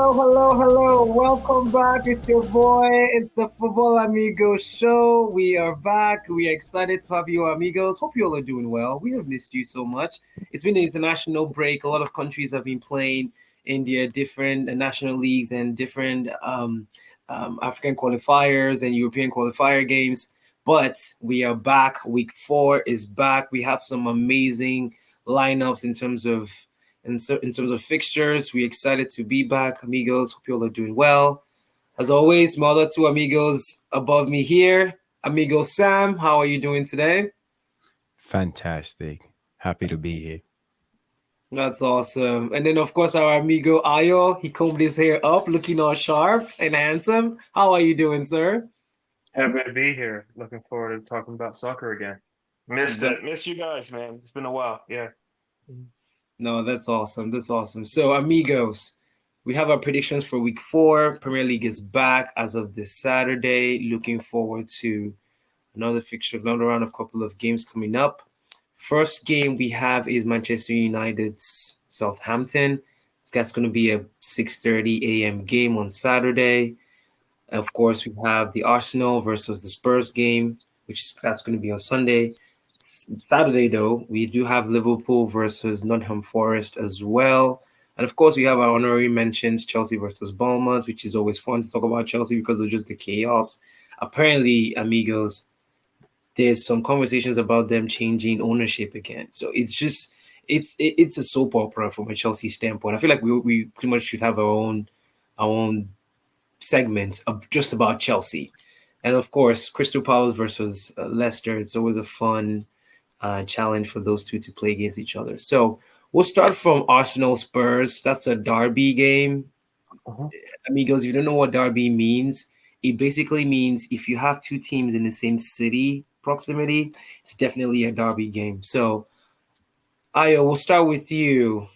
hello. Welcome back. It's your boy. It's the Football Amigos show. We are back. We are excited to have you, amigos. Hope you all are doing well. We have missed you so much. It's been an international break. A lot of countries have been playing in their different national leagues and different African qualifiers and European qualifier games. But we are back. Week 4 is back. We have some amazing lineups in terms of fixtures. We're excited to be back, amigos. Hope you all are doing well. As always, my other two amigos above me here. Amigo Sam, how are you doing today? Fantastic. Happy to be here. That's awesome. And then, of course, our amigo Ayo. He combed his hair up, looking all sharp and handsome. How are you doing, sir? Happy to be here. Looking forward to talking about soccer again. Missed That- it. Missed you guys, man. It's been a while. Yeah. no, that's awesome. That's awesome. So, amigos, we have our predictions for week 4. Premier League is back as of this Saturday. Looking forward to another fixture, another round of couple of games coming up. First game we have is Manchester United's Southampton. That's going to be a 6:30 a.m. game on Saturday. Of course, we have the Arsenal versus the Spurs game, which that's going to be on Sunday. Saturday, though, we do have Liverpool versus Nottingham Forest as well. And of course, we have our honorary mentions, Chelsea versus Bournemouth, which is always fun to talk about Chelsea because of just the chaos. Apparently, amigos, there's some conversations about them changing ownership again. So it's a soap opera from a Chelsea standpoint. I feel like we pretty much should have our own segments of just about Chelsea. And of course, Crystal Palace versus Leicester. It's always a fun challenge for those two to play against each other. So we'll start from Arsenal Spurs. That's a derby game. Uh-huh. Amigos, if you don't know what derby means, it basically means if you have two teams in the same city proximity, it's definitely a derby game. So, Ayo, we'll start with you.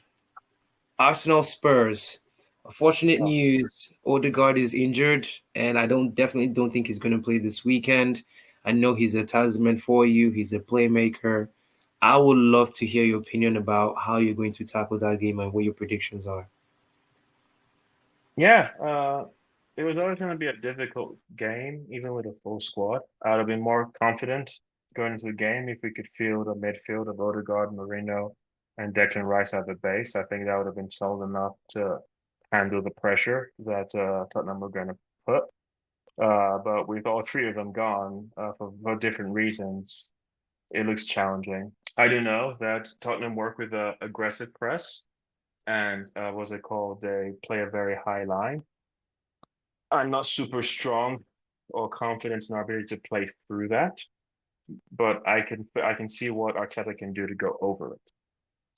Arsenal Spurs. Unfortunate Oh, news. Odegaard is injured, and I definitely don't think he's going to play this weekend. I know he's a talisman for you. He's a playmaker. I would love to hear your opinion about how you're going to tackle that game and what your predictions are. yeah. It was always going to be a difficult game, even with a full squad. I would have been more confident going into the game if we could field a midfield of Odegaard, Marino, and Declan Rice at the base. I think that would have been solid enough to handle the pressure that Tottenham were going to put. But with all three of them gone for different reasons, it looks challenging. I do know that Tottenham work with a aggressive press and what's it called? They play a very high line. I'm not super strong or confident in our ability to play through that, but I can see what Arteta can do to go over it.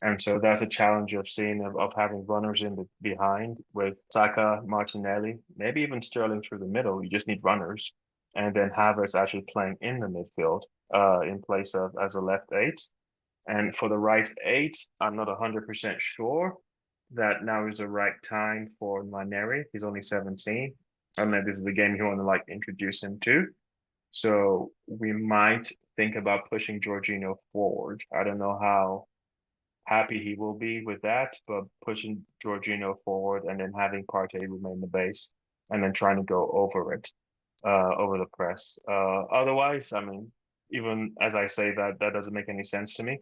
And so that's a challenge of seeing of having runners in the behind with Saka, Martinelli, maybe even Sterling through the middle. You just need runners, and then Havertz actually playing in the midfield, in place of as a left eight. And for the right eight, I'm not 100% sure that now is the right time for Maneri. He's only 17. I don't know if this is the game you want to like introduce him to. So we might think about pushing Jorginho forward. I don't know how happy he will be with that, but pushing Jorginho forward and then having Partey remain the base and then trying to go over it, over the press. Otherwise, I mean, even as I say that, that doesn't make any sense to me.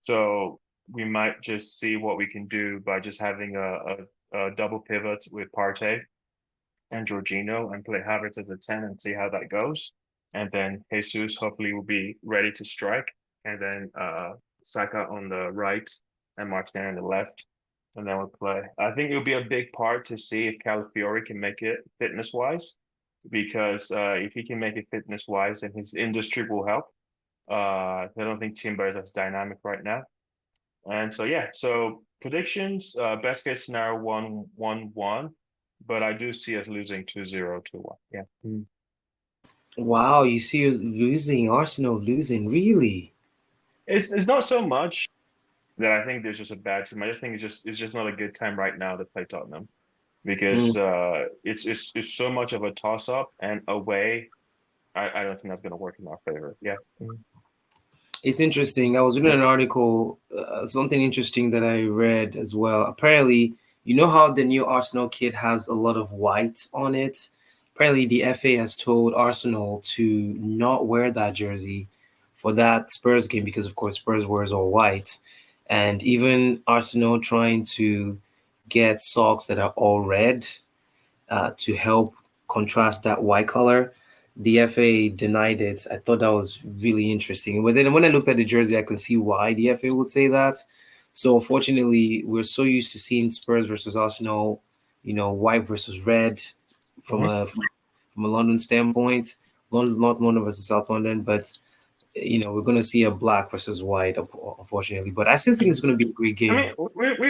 So we might just see what we can do by just having a double pivot with Partey and Jorginho and play Havertz as a 10 and see how that goes. And then Jesus hopefully will be ready to strike. And then Saka on the right and Martinelli on the left. And then we'll play. I think it'll be a big part to see if Calafiori can make it fitness wise. Because if he can make it fitness wise, then his industry will help. I don't think Timber is as dynamic right now. And so yeah, so predictions, best case scenario 1-1-1, but I do see us losing 2-0, 2-1. Yeah. Wow, you see us losing, Arsenal losing, really? It's not so much that I think there's just a bad team. I just think it's just not a good time right now to play Tottenham because it's so much of a toss up and away. I don't think that's going to work in our favor. Yeah. It's interesting. I was reading an article, something interesting that I read as well. Apparently, You know how the new Arsenal kit has a lot of white on it? Apparently, the FA has told Arsenal to not wear that jersey for that Spurs game because, of course, Spurs wears all white. And even Arsenal trying to get socks that are all red to help contrast that white color. The FA denied it. I thought that was really interesting. But then when I looked at the jersey, I could see why the FA would say that. So unfortunately, we're so used to seeing Spurs versus Arsenal, white versus red from Mhm. a London standpoint. London, not London versus South London, but we're going to see a black versus white, unfortunately. But I still think it's going to be a great I game. mean,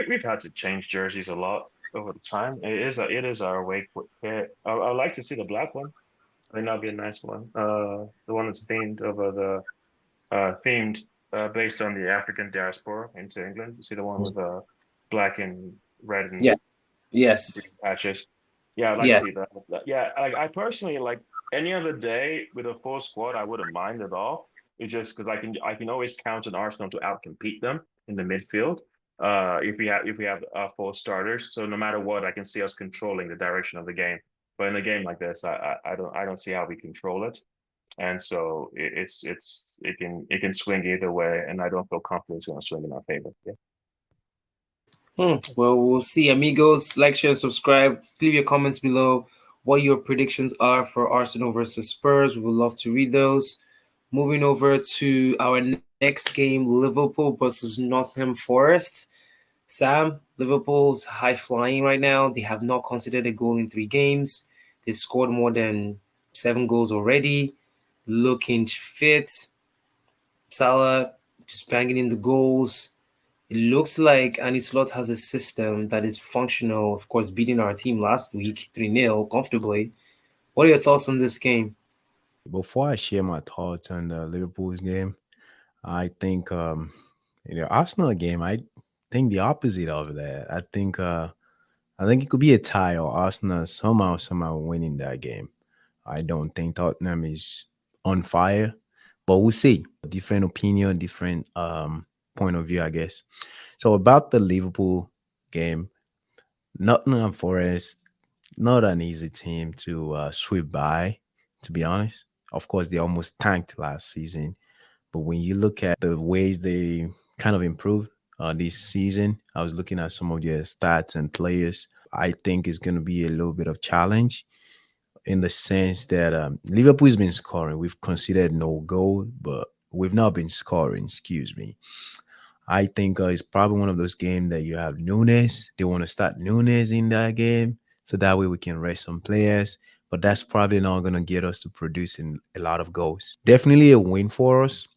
we've had to change jerseys a lot over the time. It is our way. I would like to see the black one. I think that'd be a nice one. The one that's themed based on the African diaspora into England. You see the one with black and red Yeah. and Yes. green patches. Yeah, I'd like to Yeah. see that. Yeah, I personally like any other day with a full squad. I wouldn't mind at all. It's just because I can always count on Arsenal to outcompete them in the midfield. If we have full starters, so no matter what, I can see us controlling the direction of the game. But in a game like this, I don't see how we control it, and so it can swing either way, and I don't feel confident it's going to swing in our favor. Yeah. Well, we'll see. Amigos, like, share, subscribe. Leave your comments below what your predictions are for Arsenal versus Spurs. We would love to read those. Moving over to our next game, Liverpool versus Nottingham Forest. Sam, Liverpool's high flying right now. They have not conceded a goal in 3 games. They've scored more than 7 goals already. Looking fit. Salah just banging in the goals. It looks like Annie Slot has a system that is functional, of course, beating our team last week 3-0 comfortably. What are your thoughts on this game? Before I share my thoughts on the Liverpool's game, I think Arsenal game, I think the opposite of that. I think it could be a tie or Arsenal somehow winning that game. I don't think Tottenham is on fire, but we'll see. Different opinion, different point of view, I guess. So about the Liverpool game, Nottingham Forest, not an easy team to sweep by, to be honest. Of course, they almost tanked last season, but when you look at the ways they kind of improved this season, I was looking at some of their stats and players. I think it's going to be a little bit of challenge in the sense that Liverpool's been scoring. We've conceded no goal, but we've not been scoring. Excuse me. I think it's probably one of those games that you have Nunes. They want to start Nunes in that game so that way we can rest some players. But that's probably not going to get us to producing a lot of goals. Definitely a win for us,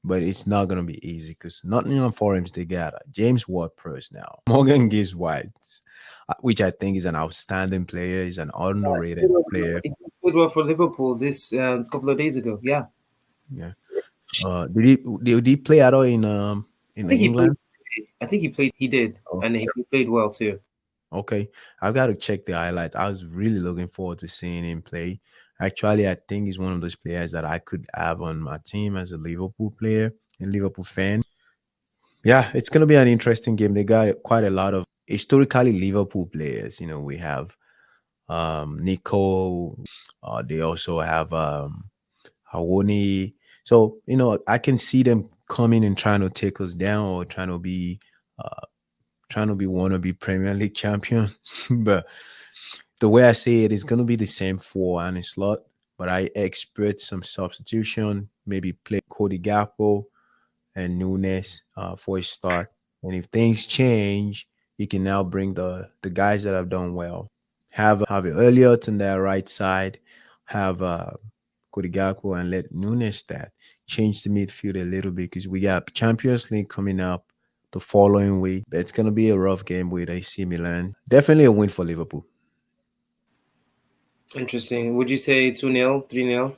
but it's not going to be easy because Nottingham Forest, they got James Ward-Prowse now. Morgan Gibbs White, which I think is an outstanding player. He's an underrated player. He played well for Liverpool this couple of days ago. Yeah, Yeah. Did he play at all I in think he played. England? I think he played. He did, Oh, and he played well too. okay. I've got to check the highlights. I was really looking forward to seeing him play. Actually, I think he's one of those players that I could have on my team as a Liverpool player and Liverpool fan. Yeah, it's gonna be an interesting game. They got quite a lot of historically Liverpool players. We have Nico. They also have Hawoni. So, I can see them coming and trying to take us down or uh, trying to be wannabe Premier League champion. But the way I say it is going to be the same for Annie Slot. But I expect some substitution, maybe play Cody Gakpo and Nunes for a start. And if things change, you can now bring the guys that have done well. Have Elliott on that right side, have Cody Gakpo and let Nunes start. Change the midfield a little bit because we got Champions League coming up the following week. But it's gonna be a rough game with AC Milan. Definitely a win for Liverpool. Interesting. Would you say 2-0, 3-0?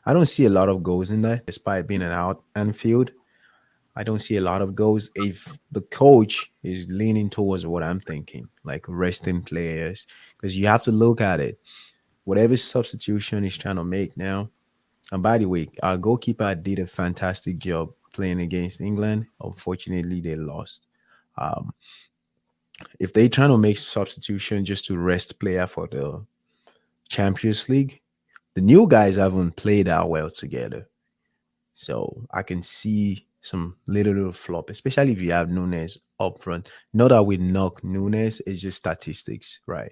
I don't see a lot of goals in there, despite being an out Anfield. I don't see a lot of goals. If the coach is leaning towards what I'm thinking, like resting players, because you have to look at it. Whatever substitution he's trying to make now. And by the way, our goalkeeper did a fantastic job playing against England. Unfortunately, they lost. Um, if they trying to make substitution just to rest player for the Champions League, the new guys haven't played that well together. So I can see some little flop, especially if you have Nunes up front. Not that we knock Nunes, it's just statistics, right?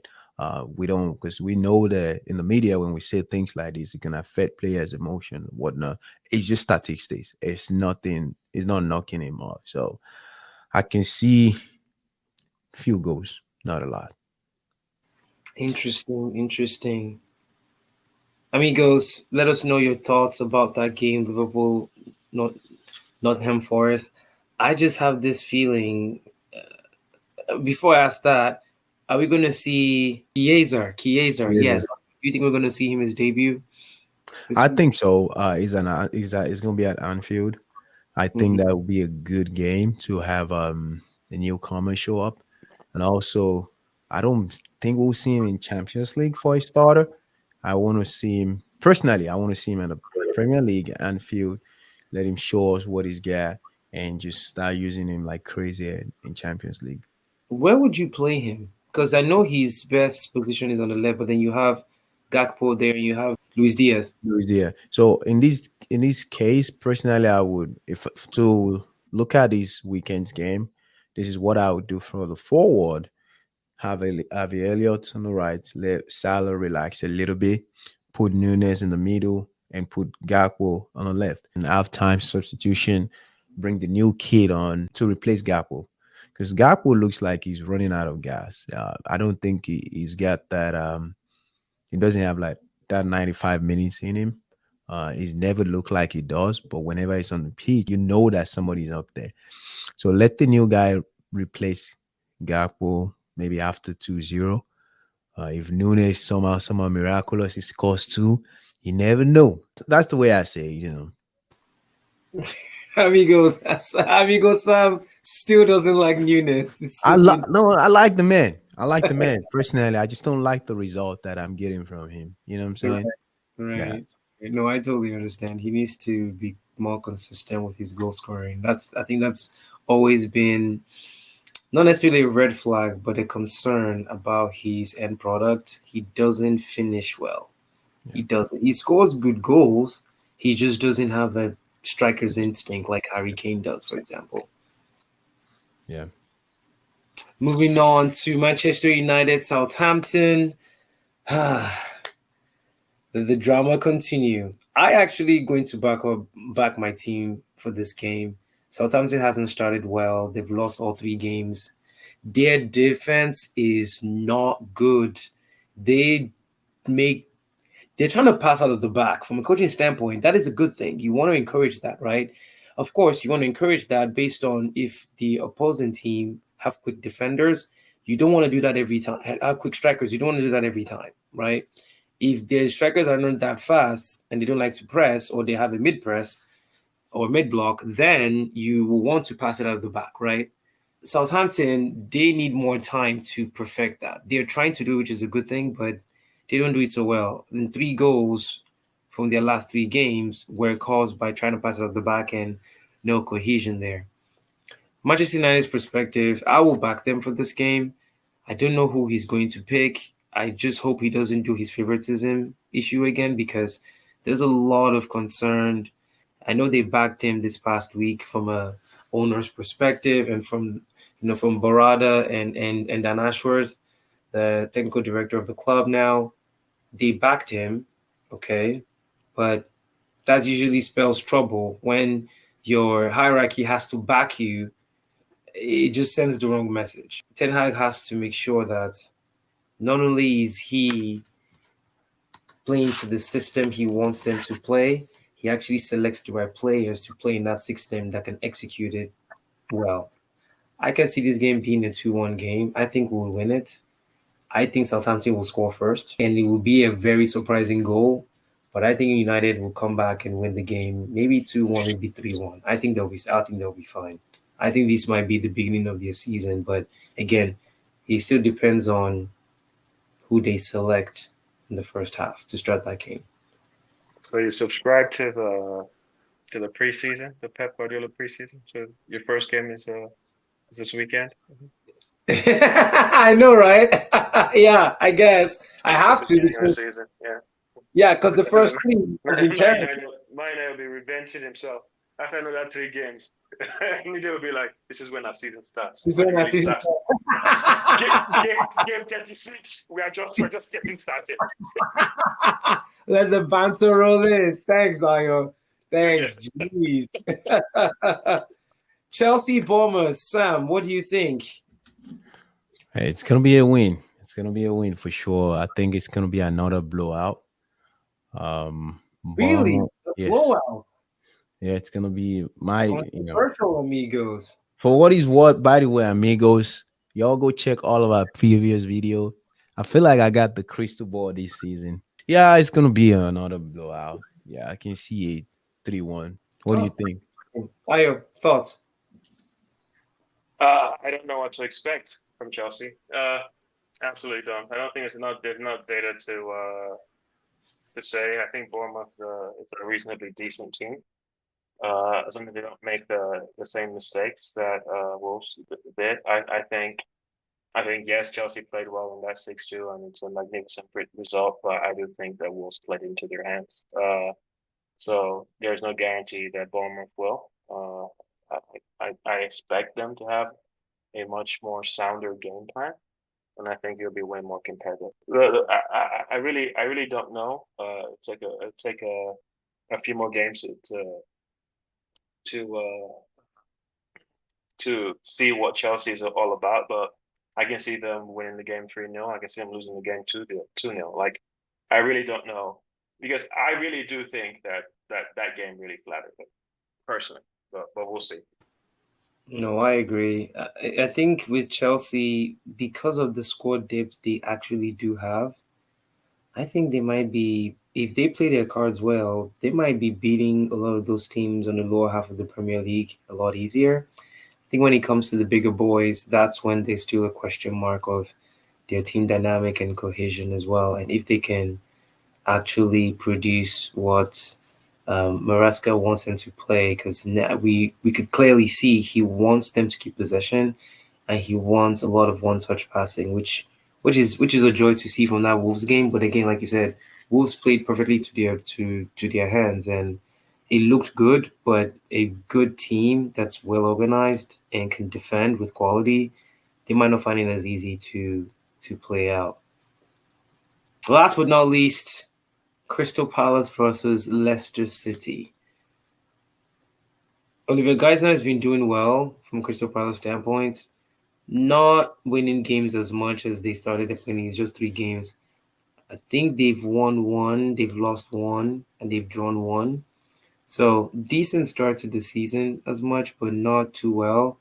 We don't, because we know that in the media when we say things like this, it can affect players' emotion, whatnot. It's just statistics. It's nothing. It's not knocking him off. So I can see few goals, not a lot. Interesting, interesting. Amigos, let us know your thoughts about that game, Liverpool, not Nottingham Forest. I just have this feeling. Before I ask that, are we going to see Chiesa? Chiesa, Yes. yes. Do you think we're going to see him his debut this I week? think so. He's gonna be at Anfield. I think Mhm. that would be a good game to have a newcomer show up, and also I don't think we'll see him in Champions League for a starter. I want to see him personally. I want to see him in the Premier League, Anfield. Let him show us what he's got, and just start using him like crazy in Champions League. Where would you play him? Because I know his best position is on the left, but then you have Gakpo there and you have Luis Diaz. Yeah. So in this case, personally, I would if to look at this weekend's game, this is what I would do for the forward. Have Elliott on the right, let Salah relax a little bit, put Nunes in the middle, and put Gakpo on the left. And halftime substitution, bring the new kid on to replace Gakpo. Because Gakpo looks like he's running out of gas. I don't think he's got that. He doesn't have like that 95 minutes in him. He's never looked like he does, but whenever he's on the pitch, you know that somebody's up there. So let the new guy replace Gakpo maybe after 2-0. If Nunes somehow miraculous, he scores two. You never know. That's the way I say, Amigos Sam still doesn't like newness. It's just in No, I like the man. I like the man personally. I just don't like the result that I'm getting from him. You know what I'm right, saying? Yeah, right. No, I totally understand. He needs to be more consistent with his goal scoring. I think that's always been not necessarily a red flag, but a concern about his end product. He doesn't finish well. yeah, He doesn't. He scores good goals. He just doesn't have a striker's instinct like Harry Kane does, for example. yeah. Moving on to Manchester United, Southampton. The drama continue. I actually going to back my team for this game. Southampton haven't started well. They've lost all three games. Their defense is not good. They make they're trying to pass out of the back. From a coaching standpoint, that is a good thing. You want to encourage that, right? Of course, you want to encourage that based on if the opposing team have quick defenders. You don't want to do that every time. Have quick strikers. You don't want to do that every time, right? If their strikers are not that fast and they don't like to press or they have a mid press or mid block, then you will want to pass it out of the back, right? Southampton, they need more time to perfect that. They're trying to do, which is a good thing, but they don't do it so well. And three goals from their last three games were caused by trying to pass it out the back and no cohesion there. Manchester United's perspective, I will back them for this game. I don't know who he's going to pick. I just hope he doesn't do his favoritism issue again because there's a lot of concern. I know they backed him this past week from a owner's perspective and from Barada and Dan Ashworth, the technical director of the club now. They backed him, okay, but that usually spells trouble when your hierarchy has to back you. It just sends the wrong message. Ten Hag has to make sure that not only is he playing to the system he wants them to play, he actually selects the right players to play in that system that can execute it well. I can see this game being a 2-1 game. I think we'll win it. I think Southampton will score first, and it will be a very surprising goal. But I think United will come back and win the game, maybe 2-1, maybe 3-1. I think they'll be fine. I think this might be the beginning of their season, but again, it still depends on who they select in the first half to start that game. So you subscribe to the preseason, the Pep Guardiola preseason. So your first game is this weekend. I know, right? Yeah, I guess I At the have to beginning of the because season, yeah. yeah, because the And then first three have been terrible. Mine will be revenging himself after another 3 games. Media will be like, "This is when our season starts. This When it one I really see. starts. Game 36. We're just getting started." Let the banter roll in. Thanks, Ayo. Yeah. Thanks. Jeez. Chelsea Bournemouth. Sam, what do you think? Hey, it's gonna be a win. It's gonna be a win for sure. I think it's gonna be another blowout. Really? Bournemouth, The yes, blowout. yeah, it's gonna be my, Controversial, amigos. for what is what. By the way, amigos, y'all go check all of our previous video. I feel like I got the crystal ball this season. Yeah, it's gonna be another blowout. Yeah, I can see it 3-1. What do you Oh, think? Ayo, thoughts? I don't know what to expect from Chelsea. Absolutely don't. I don't think it's not there's not data to say. I think Bournemouth is a reasonably decent team. As long as they don't make the same mistakes that Wolves did, I think yes, Chelsea played well in that 6-2, and it's a magnificent result. But I do think that Wolves played into their hands. So there's no guarantee that Bournemouth will. I expect them to have a much more sounder game plan, and I think it'll be way more competitive. I really don't know. Take a few more games to see what Chelsea is all about, but I can see them winning the game 3-0. I can see them losing the game 2-0. Like I really don't know because I really do think that game really flattered them personally, but we'll see. No, I agree. I think with Chelsea, because of the squad depth they actually do have, I think they might be, if they play their cards well, they might be beating a lot of those teams on the lower half of the Premier League a lot easier. I think when it comes to the bigger boys, that's when there's still a question mark of their team dynamic and cohesion as well. And if they can actually produce what Maraska wants them to play, because we could clearly see he wants them to keep possession and he wants a lot of one touch passing, which is a joy to see from that Wolves game. But again, like you said, Wolves played perfectly to their hands and it looked good, but a good team that's well organized and can defend with quality, they might not find it as easy to play out. Last but not least, Crystal Palace versus Leicester City. Oliver Geisner has been doing well from Crystal Palace standpoint, not winning games as much as they started playing. It's just 3 games. I think they've won one, they've lost one, and they've drawn one. So decent start to the season as much, but not too well.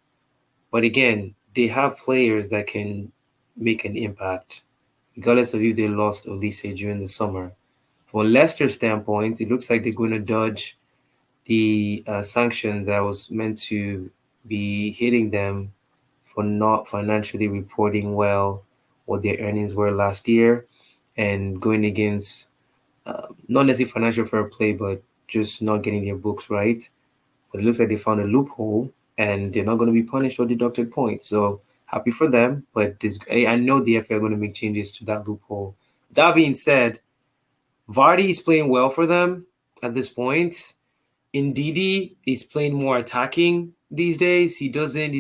But again, they have players that can make an impact, regardless of if they lost Olise during the summer. From a Leicester standpoint, it looks like they're going to dodge the sanction that was meant to be hitting them for not financially reporting well what their earnings were last year and going against not necessarily financial fair play, but just not getting their books right. But it looks like they found a loophole and they're not going to be punished or deducted points. So happy for them. But this, I know the FA are going to make changes to that loophole. That being said, Vardy is playing well for them at this point. Ndidi is playing more attacking these days. He's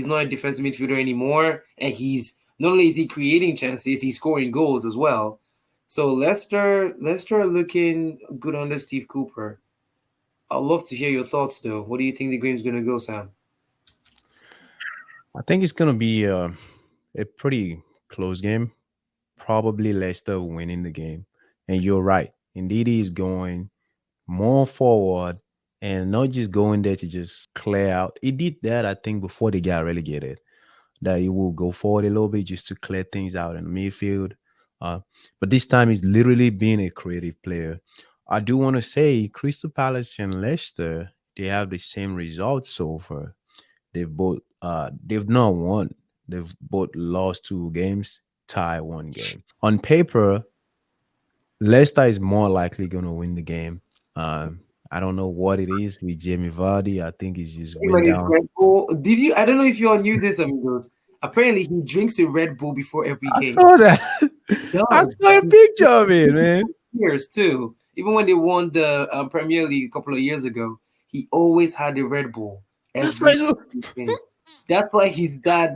not a defensive midfielder anymore. And he's not only is he creating chances, he's scoring goals as well. So Leicester are looking good under Steve Cooper. I'd love to hear your thoughts though. What do you think the game's gonna go, Sam? I think it's gonna be a pretty close game. Probably Leicester winning the game. And you're right. Indeed, he's going more forward and not just going there to just clear out. He did that, I think, before they got relegated. That he will go forward a little bit just to clear things out in the midfield. Uh, but this time he's literally being a creative player. I do want to say Crystal Palace and Leicester, they have the same results so far. They've not won. They've both lost 2 games, tie 1 game. On paper, Leicester is more likely going to win the game. I don't know what it is with Jamie Vardy. I think he's just went When he's down. scoring goal, did you? I don't know if you all knew this, amigos. Apparently, he drinks a Red Bull before every I game. saw that. I Does saw a picture of it, man. years too. Even when they won the Premier League a couple of years ago, he always had a Red Bull That's why. every game. That's why he's that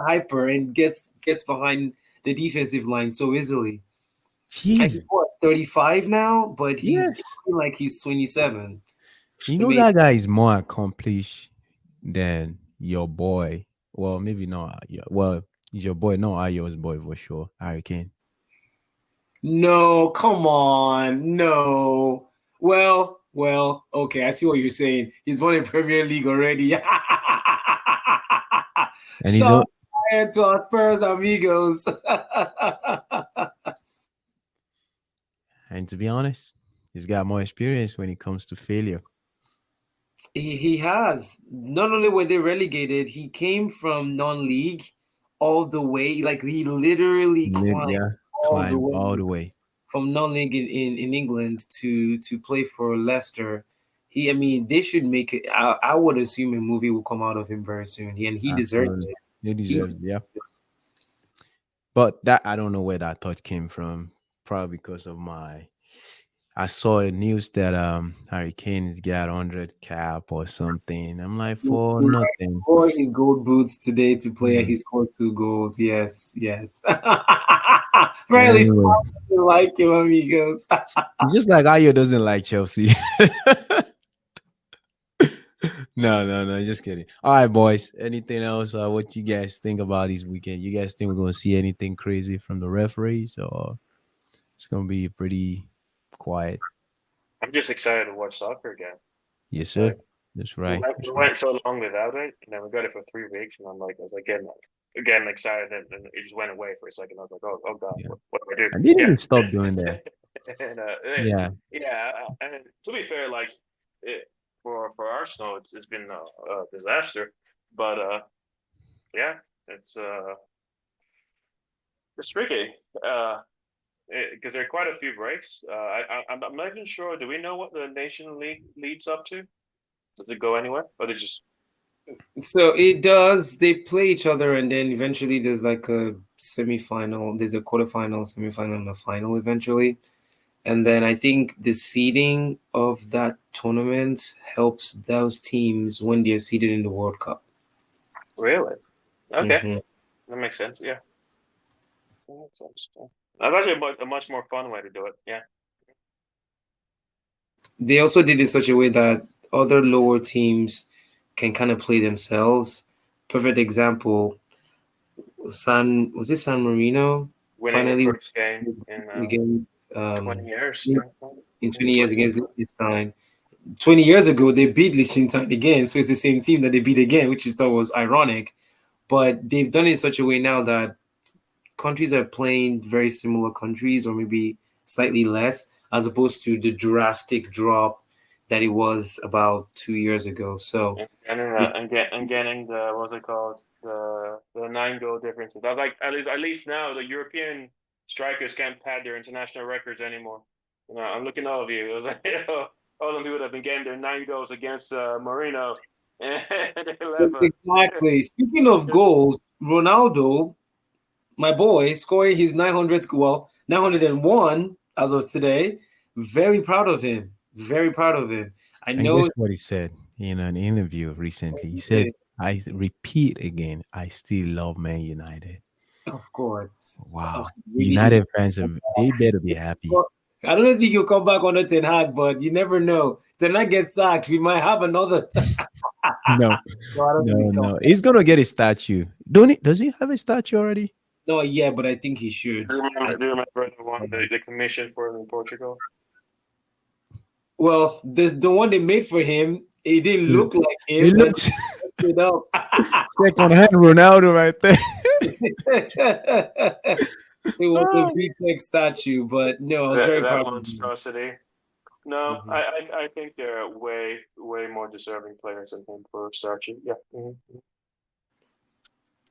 hyper and gets behind the defensive line so easily. And he's Jeez. what 35 now, but he's Yes. looking like he's 27. You It's know amazing. that guy is more accomplished than your boy. Well, maybe not. Well, he's your boy. No, Ayo's boy for sure. Hurricane. No, come on, no. Well, okay. I see what you're saying. He's won a Premier League already. And he's a, Shout out to our Spurs amigos. and to be honest, he's got more experience when it comes to failure. He has. Not only were they relegated, he came from non-league all the way. Like he literally climbed Yeah, all the climb way all the way. from non-league in England to play for Leicester. I mean, they should make it. I would assume a movie will come out of him very soon, and he deserves Absolutely. it. He He, deserves, yeah. But that I don't know where that thought came from. Probably because of my I saw a news that Harry Kane has got 100 cap or something. I'm like for nothing. wore his gold boots today to play, and Hmm. he scored 2 goals. Yes, yes. Apparently, Anyway, someone doesn't like him, amigos. it's just like Ayo doesn't like Chelsea. No, just kidding. All right, boys. Anything else? What you guys think about this weekend? You guys think we're gonna see anything crazy from the referees, or it's gonna be pretty quiet? I'm just excited to watch soccer again. Yes, sir. Like That's we right. went, we That's right. went so long without it, and then we got it for 3 weeks, and I was like getting excited, and it just went away for a second. I was like, oh god, Yeah. what do I do? I need Yeah, to stop doing that. Yeah. yeah. And to be fair, like it, for Arsenal, it's been a disaster, but yeah, it's uh it's tricky. Because there are quite a few breaks. I'm not even sure. Do we know what the Nation League leads up to? Does it go anywhere, or they just So it does. They play each other, and then eventually there's like a semi-final. There's a quarterfinal, semi-final, and a final eventually. And then I think the seeding of that tournament helps those teams when they're seeded in the World Cup. really? Okay, Hmm. that makes sense. Yeah, that makes sense. Yeah. That's actually a much more fun way to do it. Yeah. They also did it such a way that other lower teams can kind of play themselves. Perfect example, San Marino Winning their finally first game in against 20 um years. in In 20 years 20 against years. Liechtenstein. 20 years ago they beat Liechtenstein again, so it's the same team that they beat again, which I thought was ironic. But they've done it in such a way now that countries are playing very similar countries or maybe slightly less, as opposed to the drastic drop that it was about 2 years ago. So it, And getting the what's it called, the 9 goal differences. I was like, at least now the European strikers can't pad their international records anymore. I'm looking at all of you. It was like, all them people that have been getting their 9 goals against Marino, and they never. exactly. Speaking of goals, Ronaldo, my boy, scoring his 900th, well, 901 as of today. Very proud of him. Very proud of him. I And guess know. what he said in an interview recently? He said, I repeat again, I still love Man United. Of course. Wow. Maybe he will United fans, they better be happy. Well, I don't think he'll come back under Ten Hag, but you never know. Ten Hag gets sacked, we might have another. No, No, I don't think he's coming no. back. He's gonna get a statue. Don't he? Does he have a statue already? No, yeah, but I think he should. Do you remember the one the commission for him in Portugal? Well, the one they made for him, it didn't He look like he him, and looks they messed it up. second hand Ronaldo right there. It was a big statue, but no, I was very That proud of him. monstrosity. No, Mhm. I think there are way more deserving players than him for starting. Yeah.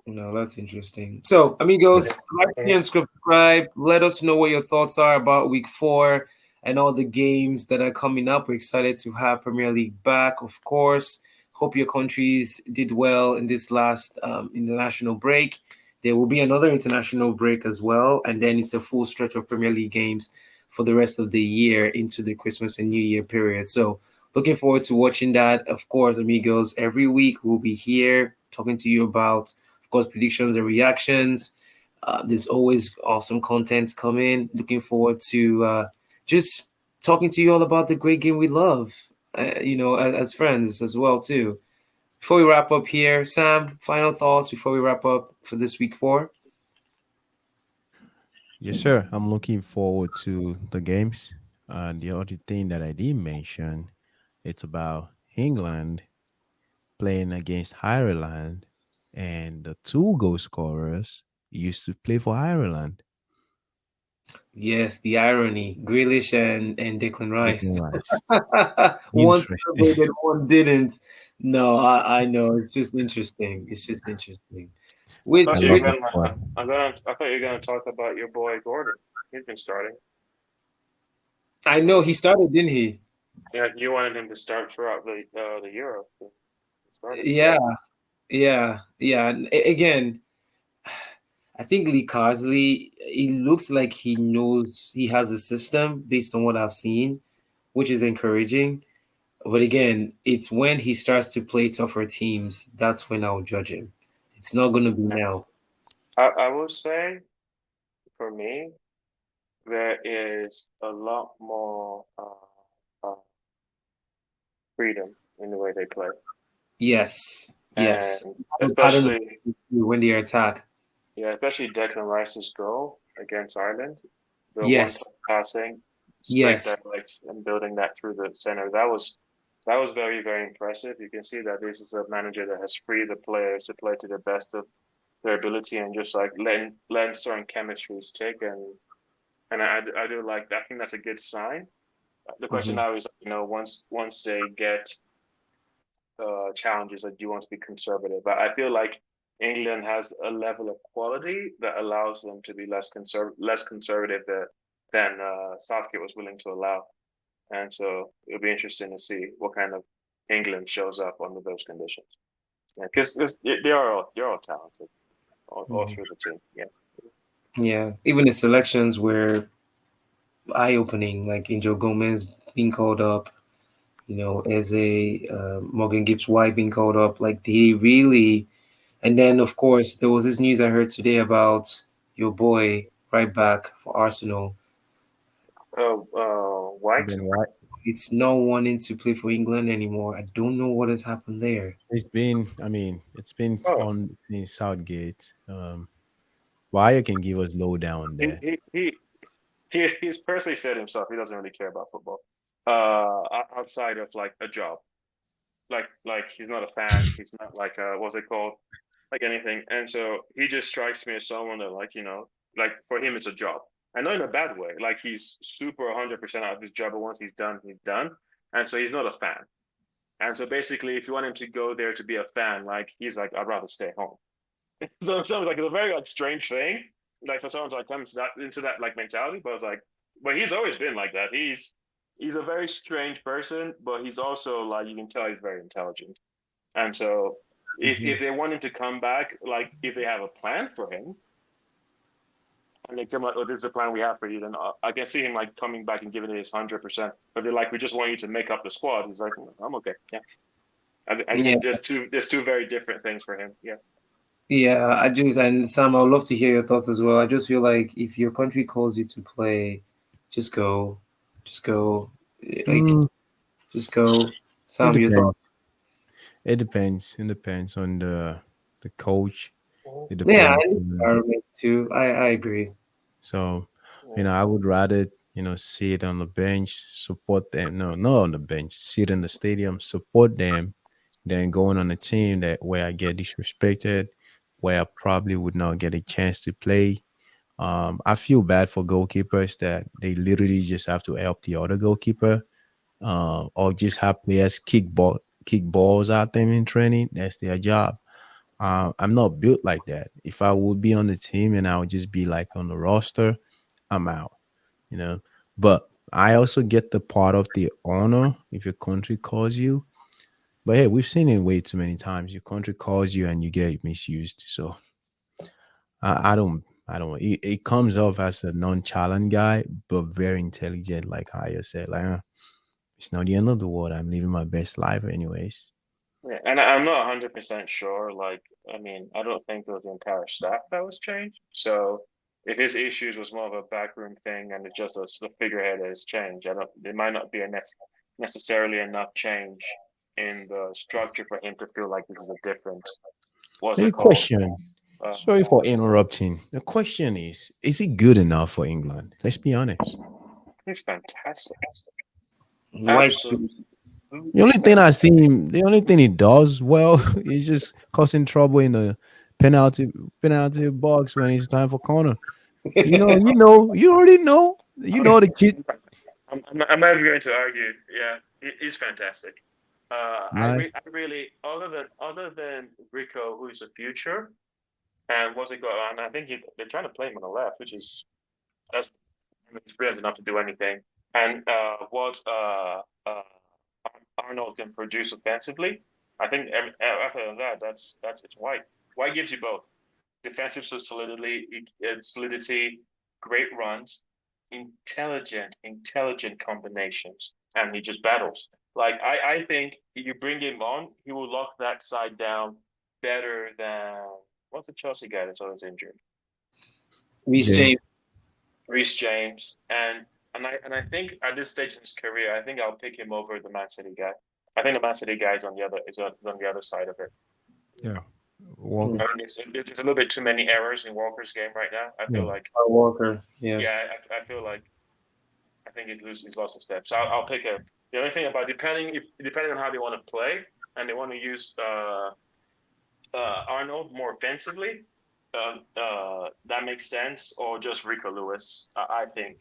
No, that's interesting. So, amigos, like Mhm. and subscribe. Let us know what your thoughts are about week 4 and all the games that are coming up. We're excited to have Premier League back, of course. Hope your countries did well in this last international break. There will be another international break as well, and then it's a full stretch of Premier League games for the rest of the year into the Christmas and New Year period. So, looking forward to watching that. Of course, amigos, every week we'll be here talking to you about, of course, predictions and reactions. There's always awesome content coming. Looking forward to just talking to you all about the great game we love, as friends as well too. Before we wrap up here, Sam, final thoughts before we wrap up for this week four. Yes, sir. I'm looking forward to the games. The other thing that I didn't mention, it's about England playing against Ireland, and the two goal scorers used to play for Ireland. Yes, the irony, Grealish and Declan Declan Rice. Rice. One Interesting. celebrated, one didn't. No, I know. It's just interesting. It's just interesting. I I thought Which, you were love which the gonna. squad. I thought you were gonna talk about your boy Gordon. He's been starting. I know he started, didn't he? Yeah, you wanted him to start throughout the Euro. So he started. Yeah, yeah. And again, I think Lee Carsley, it looks like he knows he has a system based on what I've seen, which is encouraging. But again, it's when he starts to play tougher teams, that's when I'll judge him. It's not going to be Yeah. now. I will say for me there is a lot more freedom in the way they play, Yes, yes. and Pattern especially when they attack. yeah, especially Declan Rice's goal against Ireland, the Yes, one-touch passing, straight yes. direct, and building that through the center. That was very very impressive. You can see that this is a manager that has freed the players to play to the best of their ability and just like letting certain chemistries take and I do like that. I think that's a good sign. The question Hmm. now is, once they get challenges that you want to be conservative. But I feel like England has a level of quality that allows them to be less conservative than Southgate was willing to allow. And so it'll be interesting to see what kind of England shows up under those conditions. Yeah, because they're all talented, all Hmm. through the team. Yeah. Yeah, even the selections were eye-opening, like Angel Gomez being called up, as a Morgan Gibbs White being called up. Like they really, and then of course there was this news I heard today about your boy right back for Arsenal. White. Ben White. It's not wanting to play for England anymore. I don't know what has happened there. It's been, I mean, it's been Oh, on in Southgate. Wire can give us lowdown on he that. he he he's personally said himself he doesn't really care about football. Outside of like a job, like he's not a fan. He's not like what's it called, like anything. And so he just strikes me as someone that like for him it's a job. And not in a bad way. Like he's super 100% out of his job, but once he's done, he's done. And so he's not a fan. And so basically, if you want him to go there to be a fan, like he's like, I'd rather stay home. So it sounds like it's a very like strange thing, like for someone to like come into that like mentality. But it's like, but he's always been like that. He's a very strange person, but he's also like you can tell he's very intelligent. And so Mhm. if they want him to come back, like if they have a plan for him, and they come like, oh, this is the plan we have for you, then I can see him like coming back and giving it his 100%. But they're like, we just want you to make up the squad. He's like, I'm okay. Yeah, I think Yeah, it's just there's two very different things for him. Yeah. yeah. And Sam, I would love to hear your thoughts as well. I just feel like if your country calls you to play, just go, just go, like Mm, just go. it Sam, your thoughts? depends. It depends. It depends on the coach. It Yeah, depends and on, environment too. I agree. so, Yeah. I would rather, sit on the bench, support them. No, not on the bench, sit in the stadium, support them, than going on a team that where I get disrespected, where I probably would not get a chance to play. I feel bad for goalkeepers that they literally just have to help the other goalkeeper, or just have players kick balls at them in training. That's their job. I'm not built like that. If I would be on the team and I would just be like on the roster, I'm out, you know. But I also get the part of the honor if your country calls you. But hey, we've seen it way too many times. Your country calls you and you get misused. So I don't. It comes off as a nonchalant guy, but very intelligent, like Haya said. Like, it's not the end of the world. I'm living my best life, anyways. Yeah, and I'm not 100% sure. Like, I mean, I don't think it was the entire staff that was changed. So if his issues was more of a backroom thing and it's just the figurehead that has changed, I don't. There might not be necessarily enough change in the structure for him to feel like this is a different. What's The it called? question. Uh, Sorry for interrupting. The question is he good enough for England? Let's be honest. he's fantastic. White's good. Absolutely The only thing I see fantastic. him, the only thing he does well is just causing trouble in the penalty penalty box when it's time for corner. You already know. You I'm, know the kid. I'm never going to argue. Yeah, he's fantastic. Right. I really, other than Rico, who's the future, and what's it got on? I think they're trying to play him on the left, which is that's it's brilliant enough to do anything. And what Arnold can produce offensively, I think after that, that's it's White. White gives you both defensive solidity, great runs, intelligent combinations, and he just battles. Like I think you bring him on, he will lock that side down better than what's the Chelsea guy that's always injured? Reece James. James. Reece James, and I think at this stage in his career, I think I'll pick him over the Man City guy. I think the Man City guy is on the other side of it. Yeah. Hmm. Walker. I mean, there's a little bit too many errors in Walker's game right now. I Yeah. feel like, Kyle Walker. Yeah. yeah, I feel like I think he's lost a step. So I'll pick him. The only thing about depending on how they want to play and they want to use Arnold more offensively, that makes sense. Or just Rico Lewis. I think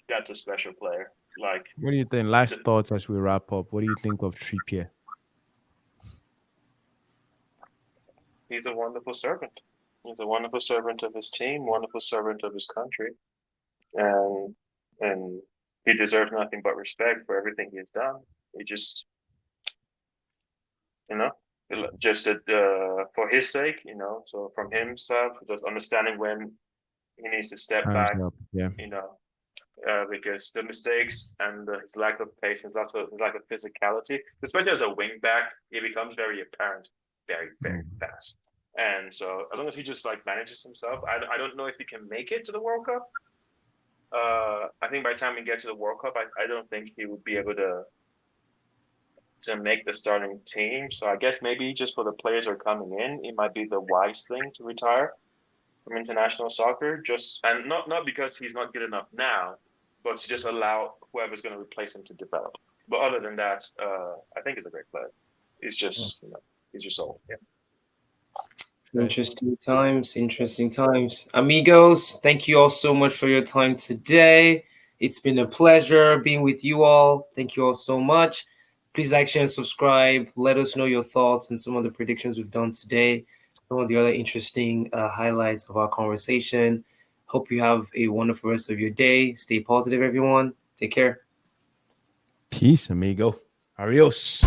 that's a special player. Like What do you think? the, Last thoughts as we wrap up. What do you think of Trippier? he's a wonderful servant. He's a wonderful servant of his team, wonderful servant of his country, and and he deserves nothing but respect for everything he's done. He just, you know, just for his sake, so from himself, just understanding when he needs to step Hands back, up. Yeah. you know, because the mistakes and his lack of patience, his lack of physicality, especially as a wing back, it becomes very apparent very, very Mm. fast. And so as long as he just like manages himself, I don't know if he can make it to the World Cup. I think by the time he gets to the World Cup, I don't think he would be able to make the starting team. So I guess maybe just for the players who are coming in, it might be the wise thing to retire from international soccer. Just and not because he's not good enough now, but to just allow whoever's going to replace him to develop. But other than that, I think he's a great player. He's just he's just old. Yeah. Interesting times, interesting times. Amigos, thank you all so much for your time today. It's been a pleasure being with you all. Thank you all so much. Please like, share, and subscribe. Let us know your thoughts and some of the predictions we've done today, some of the other interesting highlights of our conversation. Hope you have a wonderful rest of your day. Stay positive, everyone. Take care. Peace, amigo. Adios.